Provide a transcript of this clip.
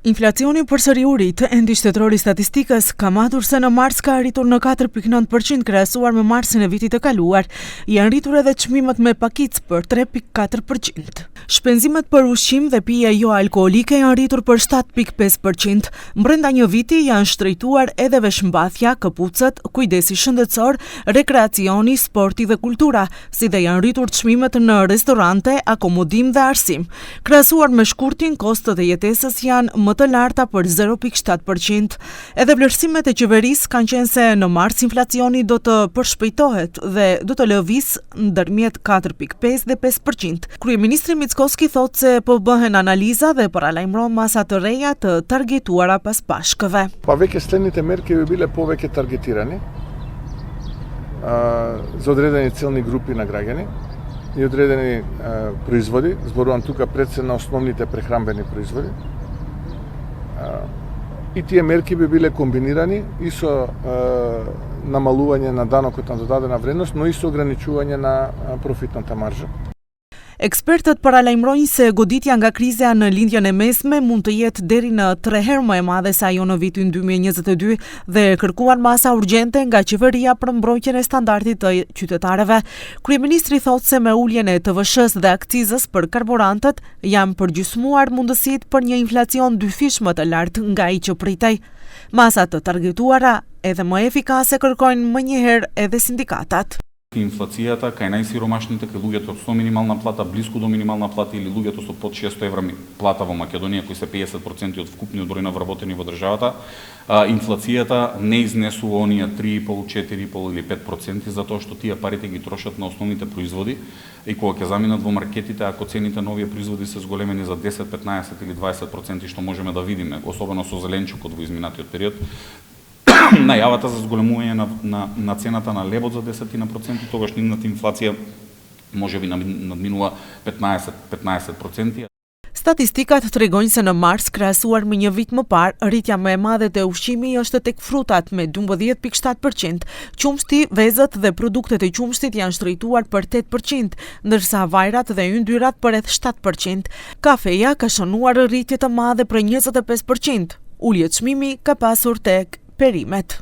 Inflacioni përsëri u rit. Endi shtetëror i statistikës ka matur se në mars ka arritur në 4,9% krahasuar me marsin e vitit të kaluar. Janë rritur edhe çmimet me pakic për 3,4%. Shpenzimet për ushqim dhe pije jo alkoolike janë rritur për 7,5%. Brenda një viti janë shtrejtuar edhe veshmbathja, këpucët, kujdesi shëndetësor, rekreacioni, sporti dhe kultura, si dhe janë rritur çmimet në restorante, akomodim dhe arsim. Krahasuar me shkurtin, kostot e jetesës janë më të larta për 0,7%. Edhe vlerësimet e qeverisë kanë qenë se në mars inflacioni do të përshpejtohet dhe do të lëvizë ndërmjet 4,5 dhe 5%. Kryeministri Mickoski thotë se po bëhen analiza dhe paralajmëron masa të reja të targetuara pas pashkëve. Pa veke slenit e merke ju bile po veke targetirani. За odredeni целни групи на граѓани и odredeni производи, зборувам тука пред се на основните прехранбени производи. И тие мерки би биле комбинирани и со намалување на данокот на додадена вредност, но и со ограничување на профитната маржа. Ekspertët paralajmërojnë se goditja nga kriza në lindjen e mesme mund të jetë deri në 3 herë më e madhe se ajo në vitin 2022 dhe kërkuan masa urgjente nga qeveria për mbrojtjen e standardit të qytetarëve. Kryeministri thotë se me uljen e TVSH-s dhe akcizës për karburantët janë përgjysmuar mundësitë për një inflacion dyfish më të lartë nga ai që pritej. Masat të targetuara edhe më efikase kërkojnë më njëherë edhe sindikatat. Инфлацијата кај најсиромашните, кај луѓето со минимална плата, близко до минимална плата или луѓето со под 600 евра плата во Македонија, кои се 50% од вкупниот број на вработени во државата, инфлацијата не изнесува оние 3,5, 4,5 или 5%, затоа што тие парите ги трошат на основните производи и кога ќе заминат во маркетите, ако цените на овие производи се зголемени за 10, 15 или 20%, што можеме да видиме, особено со зеленчукот во изминатиот период, најавата за зголемување на цената на лебот за 10%, тогаш нивната инфлација може би надминува 15%. Statistikat tregojnë se në mars, krahasuar me një vit më parë, rritja më e madhe te ushqimi është tek frutat me 12,7%, qumshti, vezët dhe produktet e qumshtit janë shtrejtuar për 8%, ndërsa vajrat dhe yndyrat për rreth 7%. Kafeja ka shënuar rritje të madhe për 25%. Ulje çmimi ka pasur tek perimet.